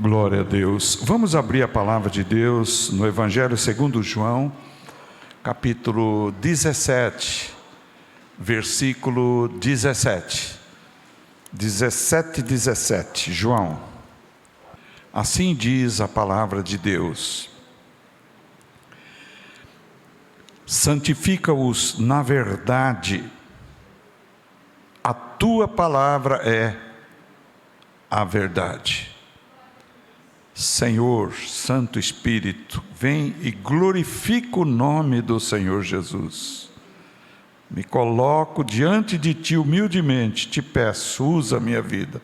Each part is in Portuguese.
Glória a Deus. Vamos abrir a palavra de Deus no Evangelho segundo João, capítulo 17, versículo 17. 17. João. Assim diz a palavra de Deus: santifica-os na verdade, a tua palavra é a verdade. Senhor, Santo Espírito, vem e glorifica o nome do Senhor Jesus. Me coloco diante de Ti humildemente, te peço, usa a minha vida.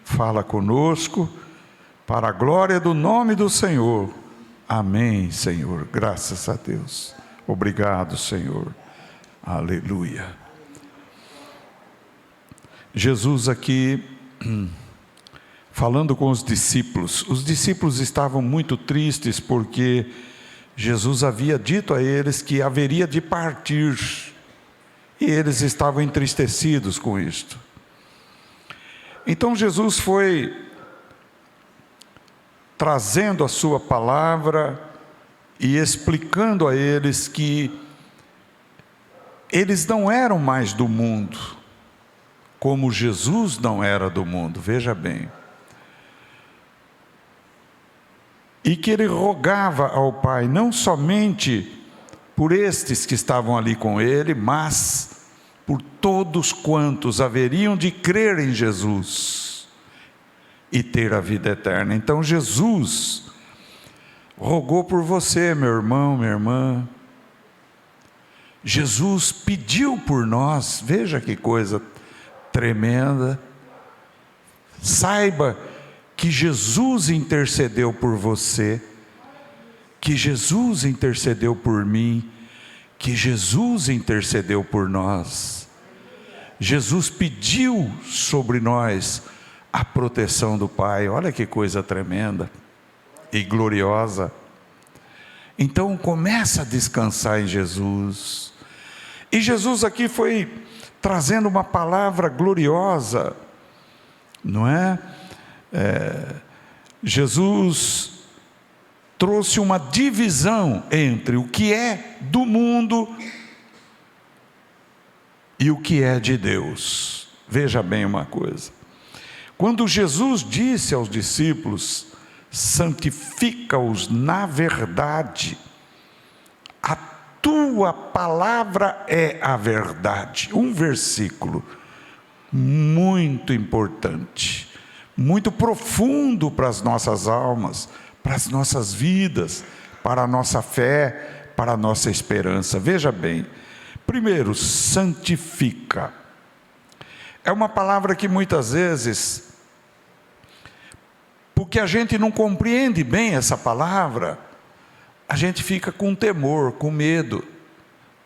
Fala conosco, para a glória do nome do Senhor. Amém, Senhor. Graças a Deus. Obrigado, Senhor. Aleluia. Jesus aqui falando com os discípulos estavam muito tristes porque Jesus havia dito a eles que haveria de partir, e eles estavam entristecidos com isto. Então Jesus foi trazendo a sua palavra e explicando a eles que eles não eram mais do mundo, como Jesus não era do mundo, veja bem. E que ele rogava ao Pai, não somente por estes que estavam ali com ele, mas por todos quantos haveriam de crer em Jesus e ter a vida eterna. Então Jesus rogou por você, meu irmão, minha irmã. Jesus pediu por nós, veja que coisa tremenda. Saiba que Jesus intercedeu por você, que Jesus intercedeu por mim, que Jesus intercedeu por nós. Jesus pediu sobre nós a proteção do Pai. Olha que coisa tremenda e gloriosa. Então começa a descansar em Jesus. E Jesus aqui foi trazendo uma palavra gloriosa, não é? Jesus trouxe uma divisão entre o que é do mundo e o que é de Deus. Veja bem uma coisa: quando Jesus disse aos discípulos, santifica-os na verdade, a tua palavra é a verdade. Um versículo muito importante, muito profundo para as nossas almas, para as nossas vidas, para a nossa fé, para a nossa esperança. Veja bem, primeiro, santifica. É uma palavra que muitas vezes, porque a gente não compreende bem essa palavra, a gente fica com temor, com medo,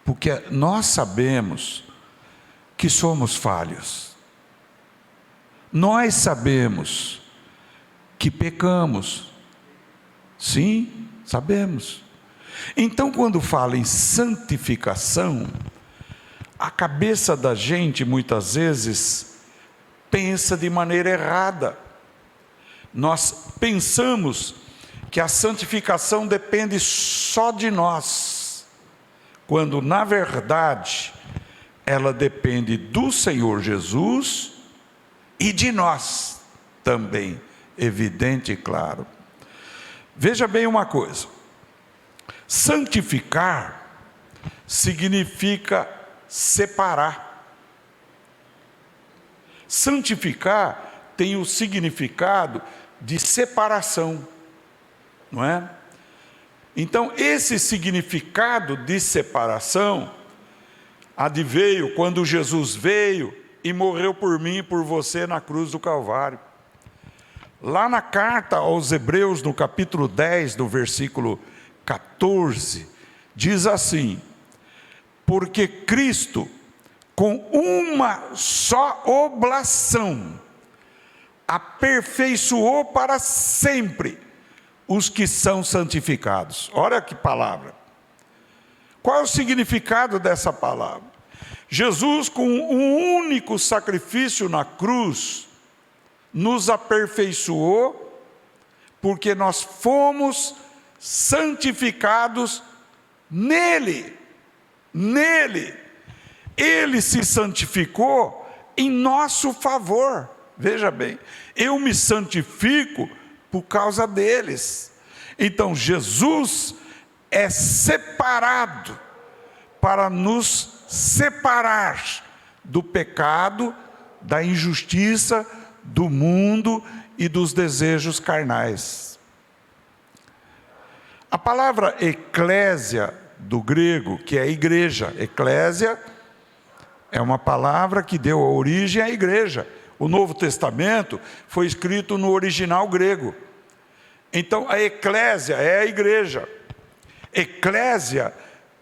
porque nós sabemos que somos falhos. Nós sabemos que pecamos. Sim, sabemos. Então, quando fala em santificação, a cabeça da gente muitas vezes pensa de maneira errada. Nós pensamos que a santificação depende só de nós, quando na verdade ela depende do Senhor Jesus e de nós também, evidente e claro. Veja bem uma coisa: santificar significa separar. Santificar tem o significado de separação, não é? Então esse significado de separação adveio quando Jesus veio e morreu por mim e por você na cruz do Calvário. Lá na carta aos Hebreus, no capítulo 10, no versículo 14, diz assim: porque Cristo, com uma só oblação, aperfeiçoou para sempre os que são santificados. Olha que palavra. Qual é o significado dessa palavra? Jesus, com um único sacrifício na cruz, nos aperfeiçoou porque nós fomos santificados nele. Nele. Ele se santificou em nosso favor. Veja bem, eu me santifico por causa deles. Então Jesus é separado para nos separar do pecado, da injustiça, do mundo e dos desejos carnais. A palavra eclésia do grego, que é igreja, eclésia, é uma palavra que deu origem à igreja. O Novo Testamento foi escrito no original grego. Então a eclésia é a igreja. Eclésia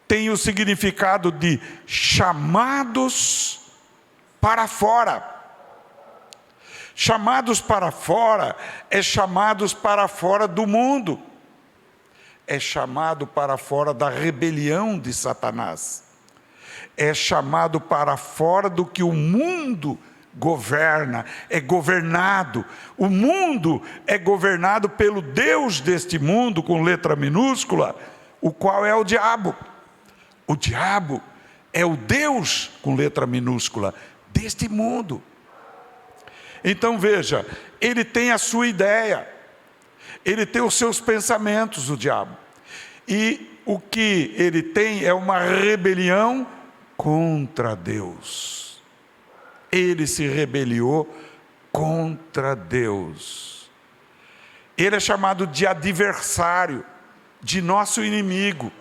tem o significado de chamados para fora. Chamados para fora é chamados para fora do mundo. É chamado para fora da rebelião de Satanás. É chamado para fora do que o mundo governa, é governado. O mundo é governado pelo Deus deste mundo, com letra minúscula, o qual é o diabo. O diabo é o Deus, com letra minúscula, deste mundo. Então veja, ele tem a sua ideia, ele tem os seus pensamentos, o diabo. E o que ele tem é uma rebelião contra Deus. Ele se rebeliou contra Deus. Ele é chamado de adversário, de nosso inimigo,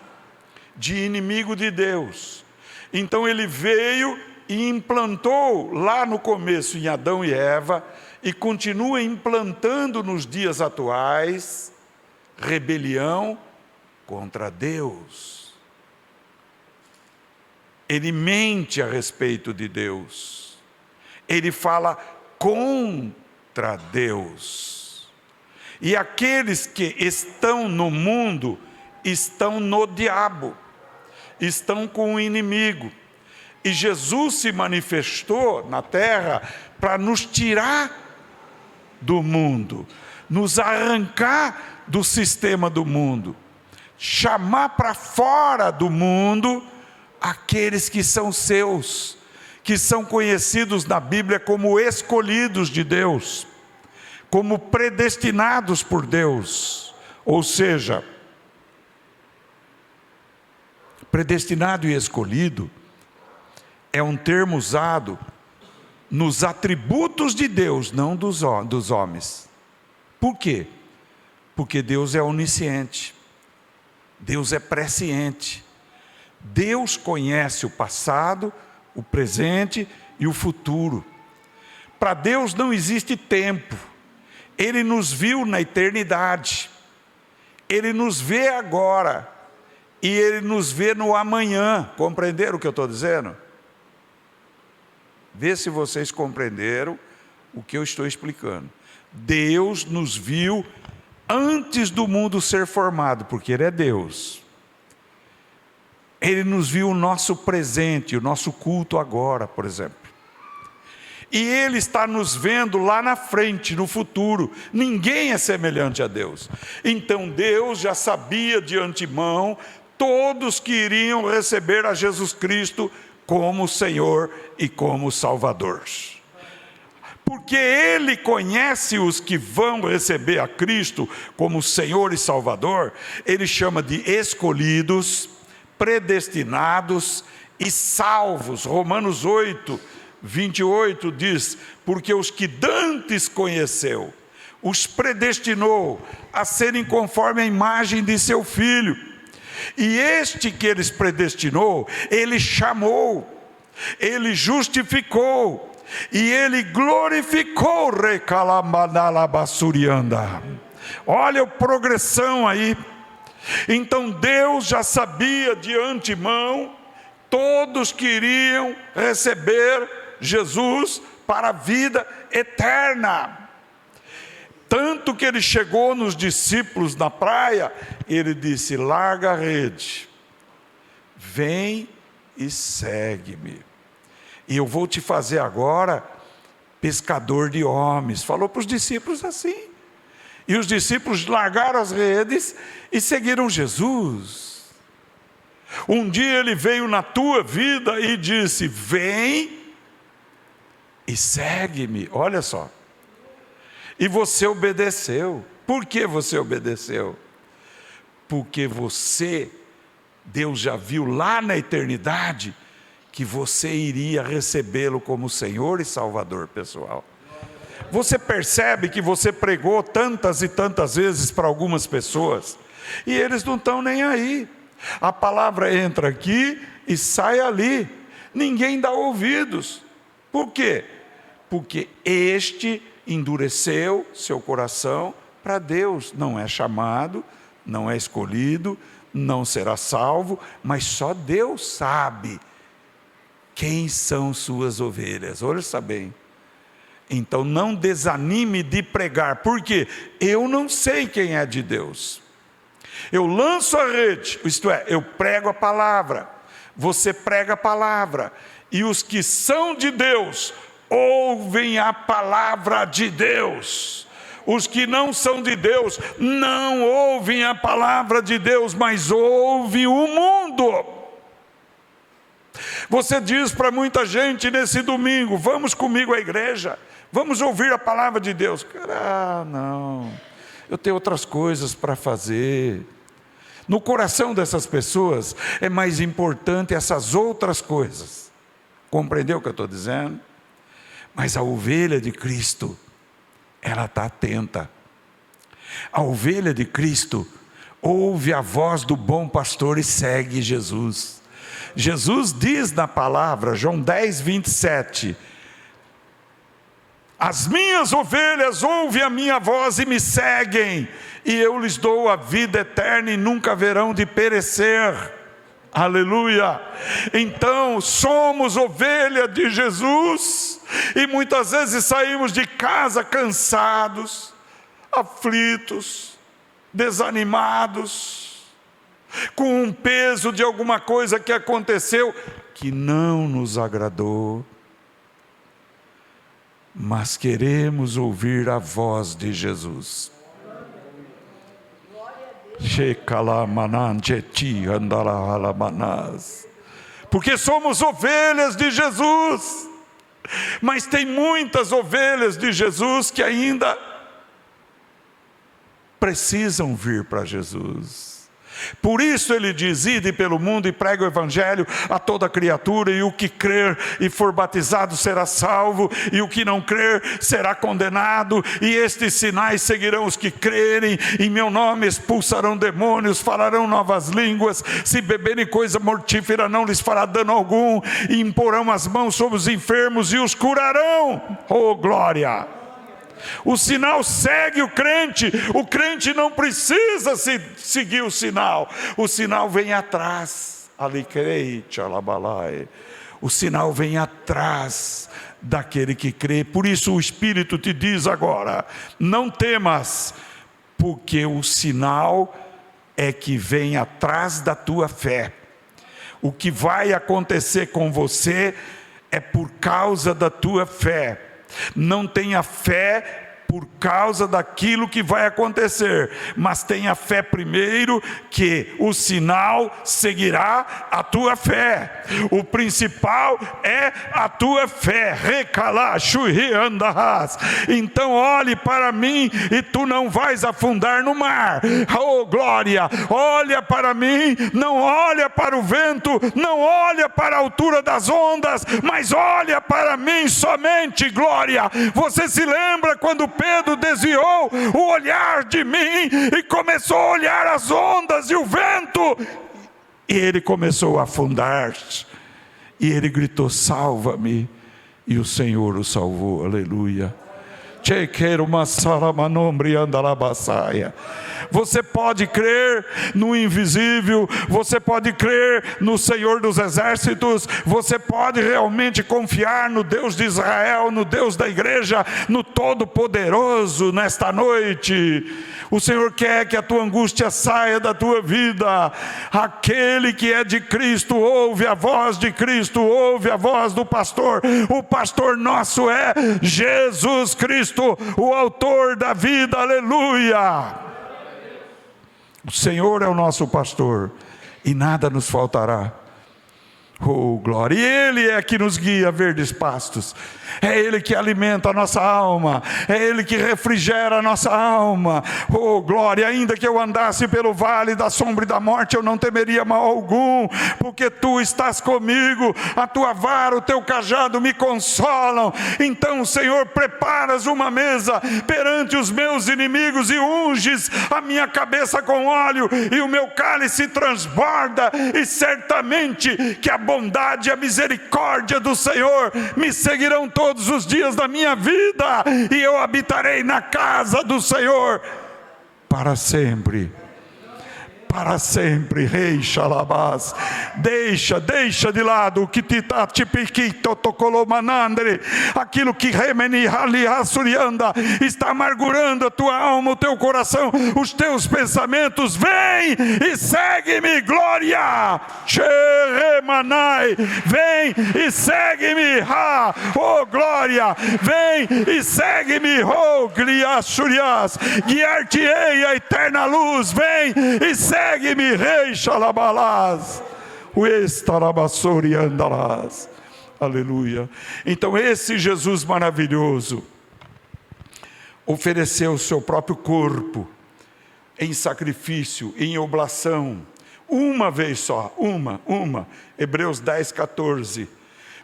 de inimigo de Deus. Então ele veio e implantou lá no começo em Adão e Eva, e continua implantando nos dias atuais, rebelião contra Deus. Ele mente a respeito de Deus. Ele fala contra Deus. E aqueles que estão no mundo, estão no diabo, estão com o inimigo. E Jesus se manifestou na terra para nos tirar do mundo, nos arrancar do sistema do mundo, chamar para fora do mundo aqueles que são seus, que são conhecidos na Bíblia como escolhidos de Deus, como predestinados por Deus. Ou seja, predestinado e escolhido é um termo usado nos atributos de Deus, não dos homens. Por quê? Porque Deus é onisciente, Deus é presciente. Deus conhece o passado, o presente e o futuro. Para Deus não existe tempo. Ele nos viu na eternidade. Ele nos vê agora. E Ele nos vê no amanhã. Compreenderam o que eu estou dizendo? Vê se vocês compreenderam o que eu estou explicando. Deus nos viu antes do mundo ser formado, porque Ele é Deus. Ele nos viu o nosso presente, o nosso culto agora, por exemplo. E Ele está nos vendo lá na frente, no futuro. Ninguém é semelhante a Deus. Então Deus já sabia de antemão todos que iriam receber a Jesus Cristo como Senhor e como Salvador. Porque Ele conhece os que vão receber a Cristo como Senhor e Salvador. Ele chama de escolhidos, predestinados e salvos. Romanos 8, 28 diz: porque os que dantes conheceu, os predestinou a serem conforme a imagem de seu Filho. E este que Ele predestinou, Ele chamou, Ele justificou, e Ele glorificou. Olha a progressão aí. Então Deus já sabia de antemão todos que iriam receber Jesus para a vida eterna. Tanto que Ele chegou nos discípulos na praia, Ele disse: larga a rede, vem e segue-me, e eu vou te fazer agora pescador de homens. Falou para os discípulos assim. E os discípulos largaram as redes e seguiram Jesus. Um dia ele veio na tua vida e disse: vem e segue-me. Olha só. E você obedeceu. Por que você obedeceu? Porque Deus já viu lá na eternidade que você iria recebê-lo como Senhor e Salvador pessoal. Você percebe que você pregou tantas e tantas vezes para algumas pessoas e eles não estão nem aí. A palavra entra aqui e sai ali. Ninguém dá ouvidos. Por quê? Porque este endureceu seu coração para Deus. Não é chamado, não é escolhido, não será salvo, mas só Deus sabe quem são suas ovelhas. Ouça bem. Então não desanime de pregar, porque eu não sei quem é de Deus. Eu lanço a rede, isto é, eu prego a palavra, você prega a palavra, e os que são de Deus ouvem a palavra de Deus. Os que não são de Deus não ouvem a palavra de Deus, mas ouvem o mundo. Você diz para muita gente nesse domingo: vamos comigo à igreja, vamos ouvir a palavra de Deus. Cara, não, eu tenho outras coisas para fazer. No coração dessas pessoas é mais importante essas outras coisas. Compreendeu o que eu estou dizendo? Mas a ovelha de Cristo, ela está atenta. A ovelha de Cristo ouve a voz do bom pastor e segue Jesus. Jesus diz na palavra, João 10, 27, as minhas ovelhas ouvem a minha voz e me seguem, e eu lhes dou a vida eterna e nunca haverão de perecer. Aleluia! Então somos ovelha de Jesus, e muitas vezes saímos de casa cansados, aflitos, desanimados, com um peso de alguma coisa que aconteceu que não nos agradou, mas queremos ouvir a voz de Jesus. Porque somos ovelhas de Jesus, mas tem muitas ovelhas de Jesus que ainda precisam vir para Jesus. Por isso ele diz: ide pelo mundo e pregue o evangelho a toda criatura, e o que crer e for batizado será salvo, e o que não crer será condenado. E estes sinais seguirão os que crerem: em meu nome expulsarão demônios, falarão novas línguas, se beberem coisa mortífera não lhes fará dano algum, e imporão as mãos sobre os enfermos e os curarão. Oh glória! O sinal segue o crente não precisa seguir o sinal vem atrás. O sinal vem atrás daquele que crê. Por isso o Espírito te diz agora: não temas, porque o sinal é que vem atrás da tua fé. O que vai acontecer com você é por causa da tua fé. Não tenha fé por causa daquilo que vai acontecer, mas tenha fé primeiro, que o sinal seguirá a tua fé. O principal é a tua fé. Então olhe para mim e tu não vais afundar no mar. Oh glória! Olha para mim, não olha para o vento, não olha para a altura das ondas, mas olha para mim somente. Glória! Você se lembra quando Pedro desviou o olhar de mim e começou a olhar as ondas e o vento, e ele começou a afundar, e ele gritou: salva-me, e o Senhor o salvou. Aleluia. Você pode crer no invisível, você pode crer no Senhor dos exércitos, você pode realmente confiar no Deus de Israel, no Deus da igreja, no Todo-Poderoso. Nesta noite o Senhor quer que a tua angústia saia da tua vida. Aquele que é de Cristo ouve a voz de Cristo, ouve a voz do pastor. O pastor nosso é Jesus Cristo. Cristo, o autor da vida, aleluia. O Senhor é o nosso pastor, e nada nos faltará. Oh, glória! E Ele é que nos guia a verdes pastos, é Ele que alimenta a nossa alma, é Ele que refrigera a nossa alma. Oh, glória! Ainda que eu andasse pelo vale da sombra e da morte, eu não temeria mal algum, porque Tu estás comigo, a Tua vara, o Teu cajado me consolam. Então, Senhor, preparas uma mesa perante os meus inimigos e unges a minha cabeça com óleo, e o meu cálice transborda, e certamente que a bondade e a misericórdia do Senhor me seguirão todos os dias da minha vida, e eu habitarei na casa do Senhor para sempre. Para sempre, Rei Xalabás. Deixa de lado o que aquilo que está amargurando a tua alma, o teu coração, os teus pensamentos. Vem e segue-me, glória. Vem e segue-me, oh glória. Vem e segue-me, oh Gliaxurias. Guiar-te-ei a eterna luz. Vem e segue-me, Rei Xalabalás, o Estarabassori Andalás, aleluia. Então esse Jesus maravilhoso ofereceu o seu próprio corpo em sacrifício, em oblação, uma vez só, uma, Hebreus 10, 14.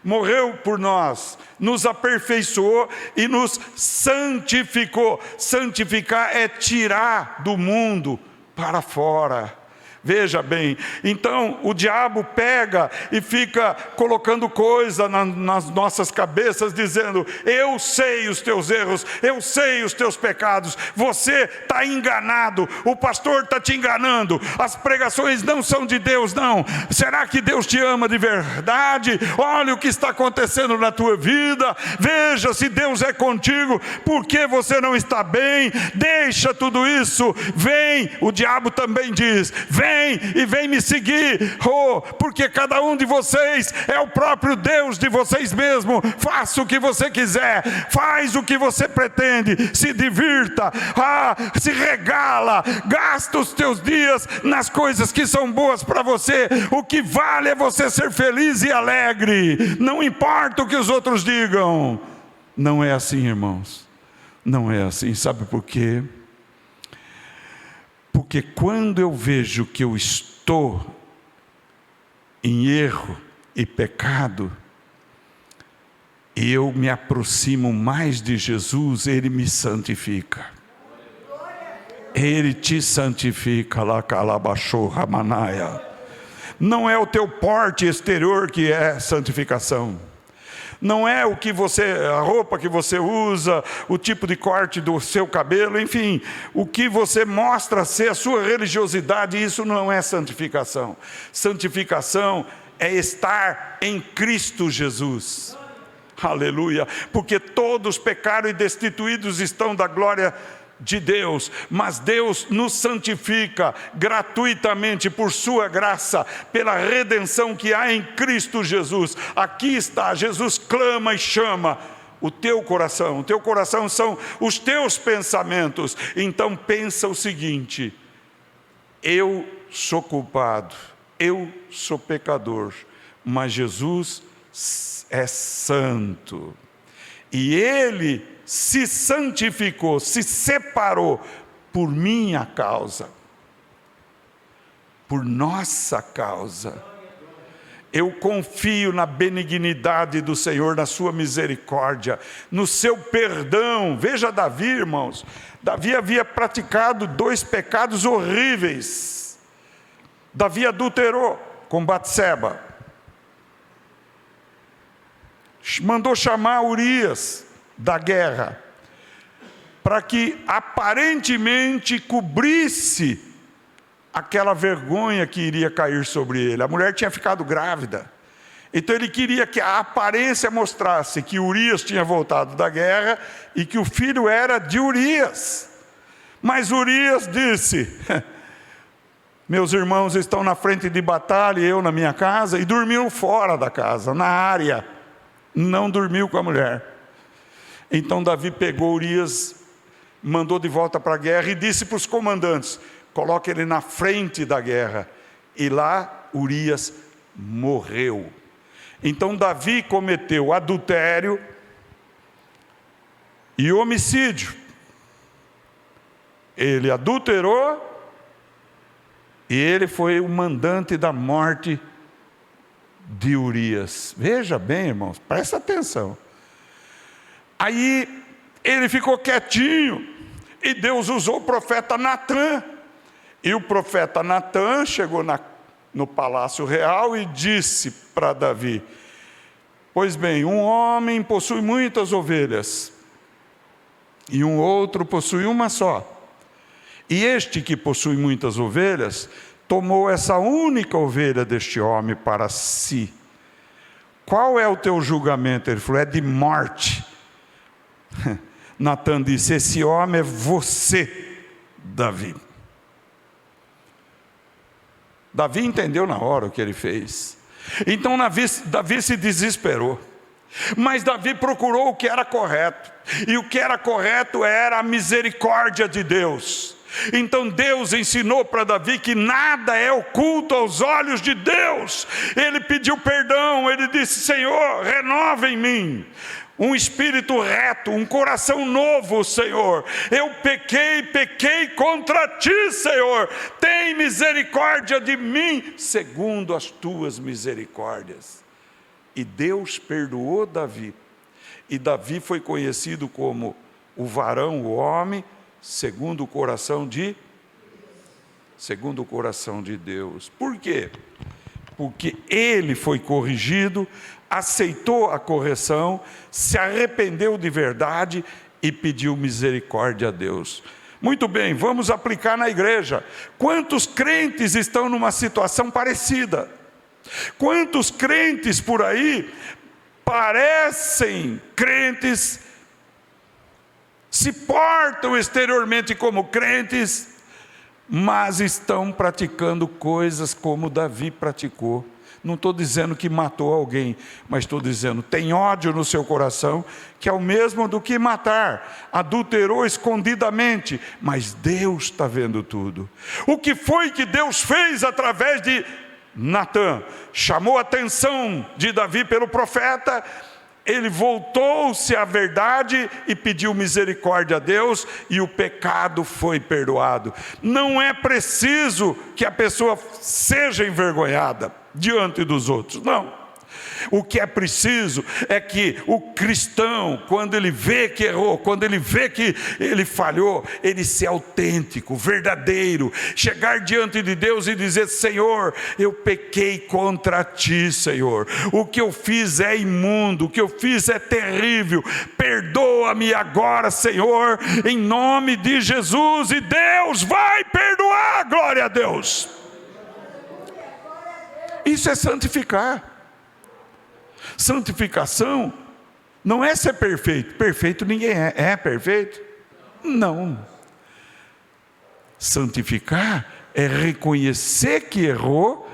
Morreu por nós, nos aperfeiçoou e nos santificou. Santificar é tirar do mundo para fora. Veja bem, então o diabo pega e fica colocando coisa nas nossas cabeças, dizendo: eu sei os teus erros, eu sei os teus pecados, você está enganado, o pastor está te enganando, as pregações não são de Deus, não. Será que Deus te ama de verdade? Olha o que está acontecendo na tua vida, veja se Deus é contigo, por que você não está bem? Deixa tudo isso, vem. O diabo também diz: vem e vem me seguir, porque cada um de vocês é o próprio Deus de vocês mesmos. Faça o que você quiser, faz o que você pretende, se divirta, se regala, gasta os teus dias nas coisas que são boas para você. O que vale é você ser feliz e alegre, não importa o que os outros digam. Não é assim, irmãos, não é assim. Sabe por quê? Porque quando eu vejo que eu estou em erro e pecado, e eu me aproximo mais de Jesus, Ele me santifica. Ele te santifica. Não é o teu porte exterior que é santificação. Não é o que a roupa que você usa, o tipo de corte do seu cabelo, enfim, o que você mostra ser a sua religiosidade, isso não é santificação. Santificação é estar em Cristo Jesus. Aleluia, porque todos pecaram e destituídos estão da glória de Deus, mas Deus nos santifica gratuitamente por sua graça, pela redenção que há em Cristo Jesus. Aqui está, Jesus clama e chama o teu coração são os teus pensamentos. Então pensa o seguinte: eu sou culpado, eu sou pecador, mas Jesus é santo, e Ele se santificou, se separou por minha causa, por nossa causa. Eu confio na benignidade do Senhor, na sua misericórdia, no seu perdão. Veja Davi, irmãos. Davi havia praticado 2 pecados horríveis. Davi adulterou com Batseba, mandou chamar Urias da guerra, para que aparentemente cobrisse aquela vergonha que iria cair sobre ele. A mulher tinha ficado grávida, então ele queria que a aparência mostrasse que Urias tinha voltado da guerra e que o filho era de Urias. Mas Urias disse: meus irmãos estão na frente de batalha e eu na minha casa, e dormiu fora da casa, na área, não dormiu com a mulher. Então Davi pegou Urias, mandou de volta para a guerra e disse para os comandantes: coloque ele na frente da guerra. E lá Urias morreu. Então Davi cometeu adultério e homicídio. Ele adulterou e ele foi o mandante da morte de Urias. Veja bem, irmãos, presta atenção. Aí ele ficou quietinho e Deus usou o profeta Natã. E o profeta Natã chegou no palácio real e disse para Davi: pois bem, um homem possui muitas ovelhas e um outro possui uma só. E este que possui muitas ovelhas tomou essa única ovelha deste homem para si. Qual é o teu julgamento? Ele falou: é de morte. Natã disse: esse homem é você, Davi. Davi entendeu na hora o que ele fez. Então Davi se desesperou. Mas Davi procurou o que era correto. E o que era correto era a misericórdia de Deus. Então Deus ensinou para Davi que nada é oculto aos olhos de Deus. Ele pediu perdão, ele disse: Senhor, renova em mim um espírito reto, um coração novo, Senhor. Eu pequei contra ti, Senhor. Tem misericórdia de mim, segundo as tuas misericórdias. E Deus perdoou Davi. E Davi foi conhecido como o varão, o homem, segundo o coração de Deus. Por quê? Porque ele foi corrigido, aceitou a correção, se arrependeu de verdade e pediu misericórdia a Deus. Muito bem, vamos aplicar na igreja. Quantos crentes estão numa situação parecida? Quantos crentes por aí parecem crentes, se portam exteriormente como crentes, mas estão praticando coisas como Davi praticou? Não estou dizendo que matou alguém, mas estou dizendo, tem ódio no seu coração, que é o mesmo do que matar. Adulterou escondidamente, mas Deus está vendo tudo. O que foi que Deus fez através de Natã? Chamou a atenção de Davi pelo profeta. Ele voltou-se à verdade e pediu misericórdia a Deus, e o pecado foi perdoado. Não é preciso que a pessoa seja envergonhada diante dos outros, não. O que é preciso é que o cristão, quando ele vê que errou, quando ele vê que ele falhou, ele ser autêntico, verdadeiro, chegar diante de Deus e dizer: Senhor, eu pequei contra ti, Senhor, o que eu fiz é imundo, o que eu fiz é terrível, perdoa-me agora, Senhor, em nome de Jesus. E Deus vai perdoar, glória a Deus. Isso é santificar. Santificação não é ser perfeito. Perfeito ninguém é. É perfeito? Não. Santificar é reconhecer que errou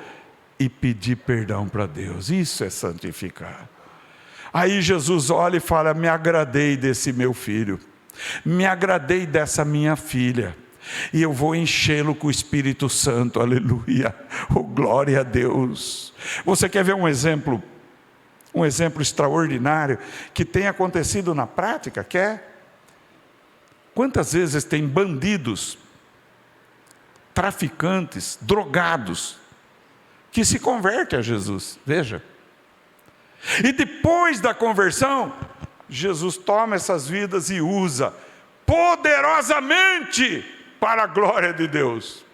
e pedir perdão para Deus. Isso é santificar. Aí Jesus olha e fala: me agradei desse meu filho, me agradei dessa minha filha, e eu vou enchê-lo com o Espírito Santo. Aleluia, oh, glória a Deus. Você quer ver um exemplo extraordinário que tem acontecido na prática? Quer? Quantas vezes tem bandidos, traficantes, drogados, que se convertem a Jesus? Veja. E depois da conversão, Jesus toma essas vidas e usa poderosamente para a glória de Deus.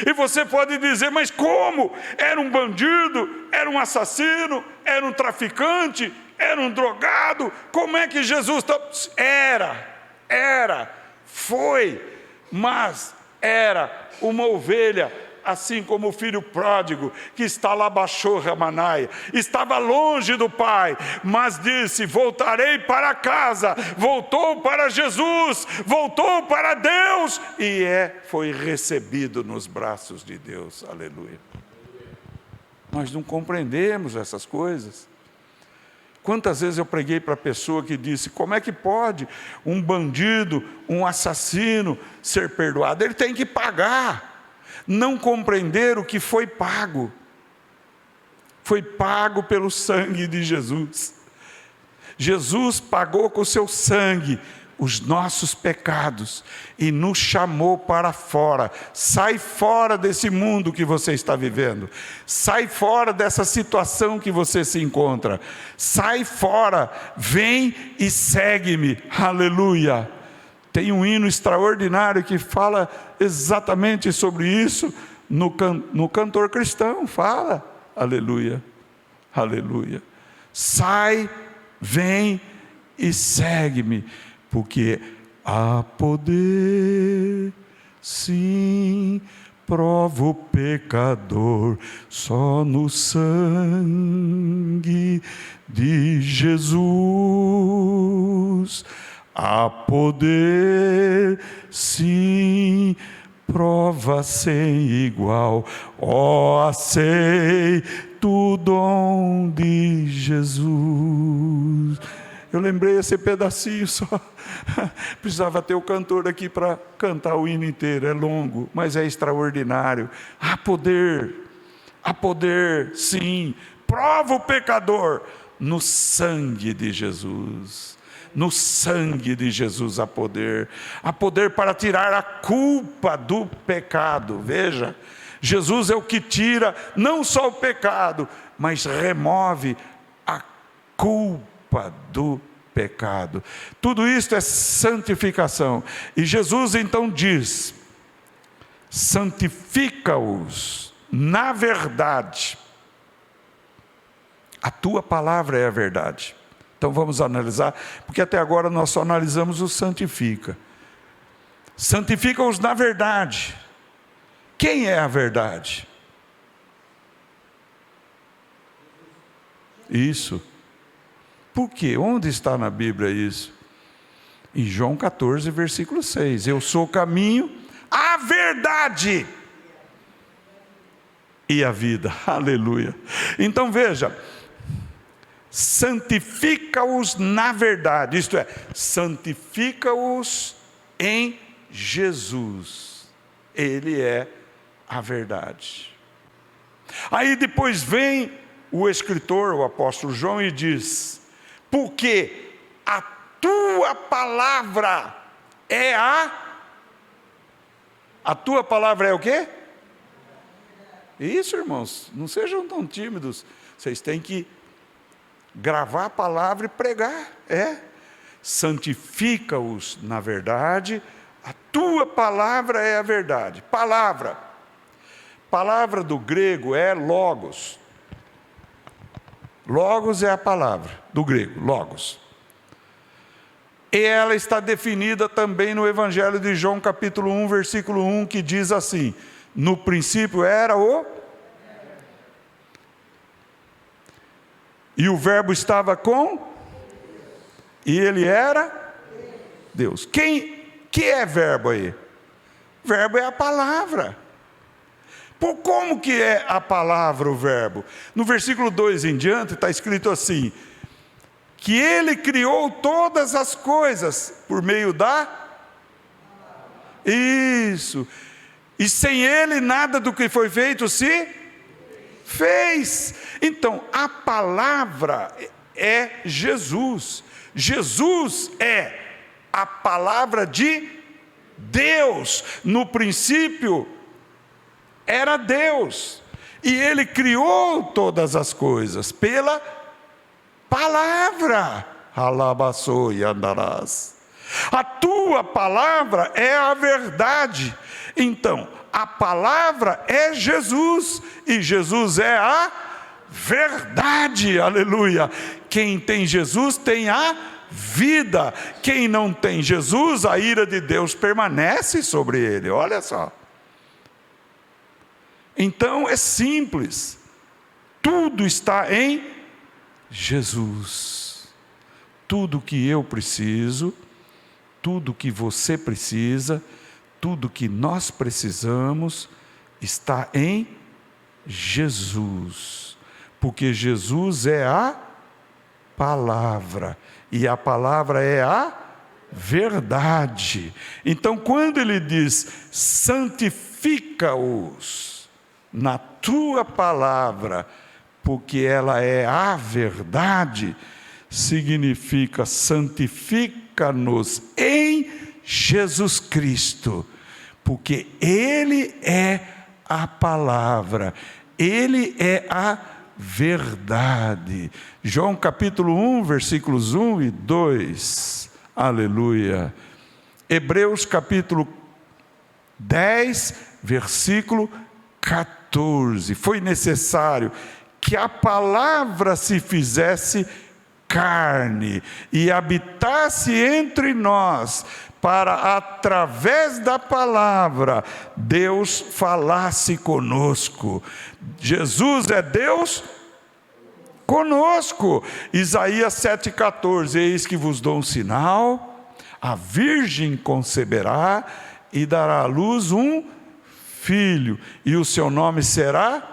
E você pode dizer: mas como? Era um bandido, era um assassino, era um traficante, era um drogado. Como é que Jesus... Foi, mas era uma ovelha, assim como o filho pródigo, que está lá, baixou Ramanaia, estava longe do pai, mas disse: voltarei para casa. Voltou para Jesus, voltou para Deus, e foi recebido nos braços de Deus. Aleluia. Nós não compreendemos essas coisas. Quantas vezes eu preguei para a pessoa que disse: como é que pode um bandido, um assassino ser perdoado? Ele tem que pagar. Não compreender o que foi pago. Foi pago pelo sangue de Jesus. Jesus pagou com o seu sangue os nossos pecados e nos chamou para fora. Sai fora desse mundo que você está vivendo. Sai fora dessa situação que você se encontra. Sai fora, vem e segue-me. Aleluia. Tem um hino extraordinário que fala exatamente sobre isso. No cantor cristão fala. Aleluia. Aleluia. Sai, vem e segue-me. Porque há poder, sim, prova o pecador, só no sangue de Jesus. Há poder, sim, prova sem igual, ó, aceito o dom de Jesus. Eu lembrei esse pedacinho só. Precisava ter o cantor aqui para cantar o hino inteiro. É longo, mas é extraordinário. Há poder, sim. Prova o pecador no sangue de Jesus. No sangue de Jesus há poder. Há poder para tirar a culpa do pecado. Veja, Jesus é o que tira não só o pecado, mas remove a culpa do pecado. Tudo isso é santificação. E Jesus então diz: santifica-os na verdade. A tua palavra é a verdade. Então vamos analisar, porque até agora nós só analisamos o santifica. Santifica-os na verdade. Quem é a verdade? Isso. Por quê? Onde está na Bíblia isso? Em João 14, versículo 6. Eu sou o caminho, a verdade e a vida. Aleluia. Então veja, santifica-os na verdade, isto é, santifica-os em Jesus. Ele é a verdade. Aí depois vem o escritor, o apóstolo João, e diz: porque a tua palavra é a tua palavra é o quê? Isso, irmãos, não sejam tão tímidos, vocês têm que gravar a palavra e pregar. Santifica-os na verdade, a tua palavra é a verdade. Palavra do grego é logos. Logos é a palavra do grego, logos. E ela está definida também no Evangelho de João, capítulo 1, versículo 1, que diz assim: no princípio era o... E o verbo estava com... E ele era... Deus. Que é verbo aí? Verbo é a palavra. Como que é a palavra, o verbo? No versículo 2 em diante está escrito assim: que ele criou todas as coisas por meio da... Isso. E sem ele nada do que foi feito se fez. Então, a palavra é Jesus. Jesus é a palavra de Deus. No princípio era Deus, e Ele criou todas as coisas pela palavra. Alabaçou e andarás. A tua palavra é a verdade. Então, a palavra é Jesus, e Jesus é a verdade. Aleluia. Quem tem Jesus tem a vida. Quem não tem Jesus, a ira de Deus permanece sobre ele. Olha só. Então é simples, tudo está em Jesus. Tudo que eu preciso, tudo que você precisa, tudo que nós precisamos está em Jesus, porque Jesus é a palavra, e a palavra é a verdade. Então, quando ele diz, santifica-os na tua palavra, porque ela é a verdade, significa santifica-nos em Jesus Cristo, porque Ele é a palavra, Ele é a verdade. João capítulo 1, versículos 1 e 2, aleluia. Hebreus capítulo 10, versículo 14, foi necessário que a palavra se fizesse carne e habitasse entre nós, para através da palavra Deus falasse conosco. Jesus é Deus conosco. Isaías 7,14, eis que vos dou um sinal, a virgem conceberá e dará à luz um filho, e o seu nome será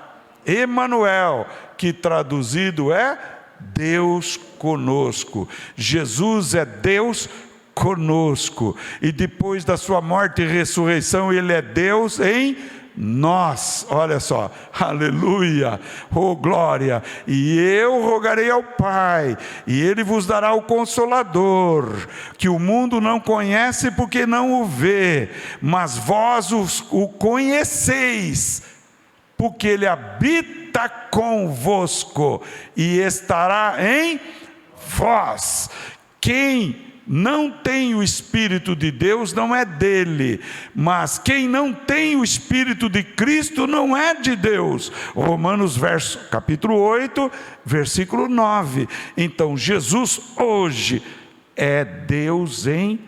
Emanuel, que traduzido é Deus conosco. Jesus é Deus conosco, e depois da sua morte e ressurreição, Ele é Deus em nós. Olha só, aleluia, oh glória. E eu rogarei ao Pai, e Ele vos dará o Consolador, que o mundo não conhece porque não o vê, mas vós o conheceis, porque Ele habita convosco e estará em vós. Quem não tem o Espírito de Deus não é dele, mas quem não tem o Espírito de Cristo não é de Deus. Romanos capítulo 8, versículo 9. Então Jesus hoje é Deus em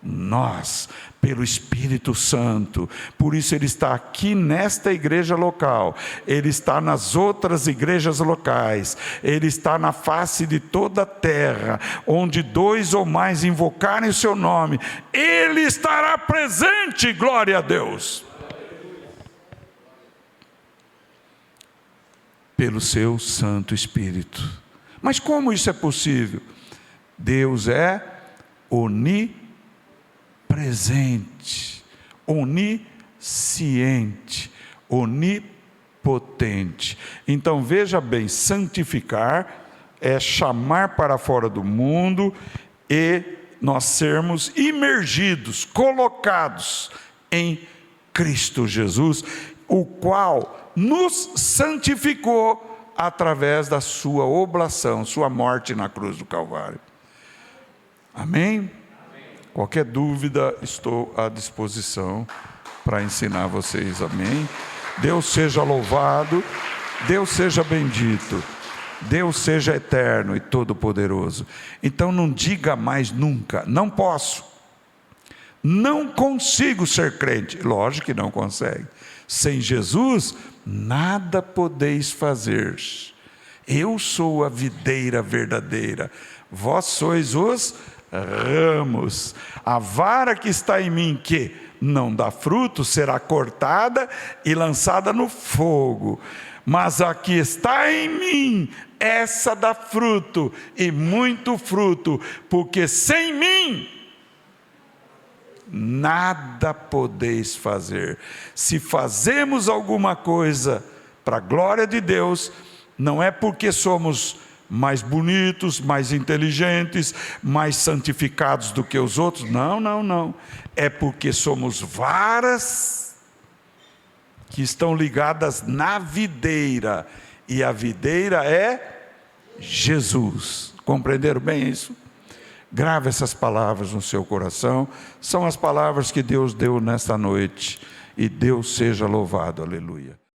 nós, pelo Espírito Santo. Por isso Ele está aqui nesta igreja local, Ele está nas outras igrejas locais, Ele está na face de toda a terra, onde dois ou mais invocarem o seu nome, Ele estará presente, glória a Deus, pelo seu Santo Espírito. Mas como isso é possível? Deus é onipresente, onisciente, onipotente. Então veja bem, santificar é chamar para fora do mundo e nós sermos imergidos, colocados em Cristo Jesus, o qual nos santificou através da sua oblação, sua morte na cruz do Calvário. Amém? Qualquer dúvida, estou à disposição para ensinar vocês, amém? Deus seja louvado, Deus seja bendito, Deus seja eterno e todo-poderoso. Então não diga mais nunca, não posso, não consigo ser crente. Lógico que não consegue. Sem Jesus, nada podeis fazer. Eu sou a videira verdadeira, vós sois os ramos. A vara que está em mim, que não dá fruto, será cortada e lançada no fogo. Mas a que está em mim, essa dá fruto, e muito fruto, porque sem mim nada podeis fazer. Se fazemos alguma coisa para a glória de Deus, não é porque somos mais bonitos, mais inteligentes, mais santificados do que os outros. Não, não, não. É porque somos varas que estão ligadas na videira, e a videira é Jesus. Compreenderam bem isso? Grave essas palavras no seu coração. São as palavras que Deus deu nesta noite. E Deus seja louvado. Aleluia.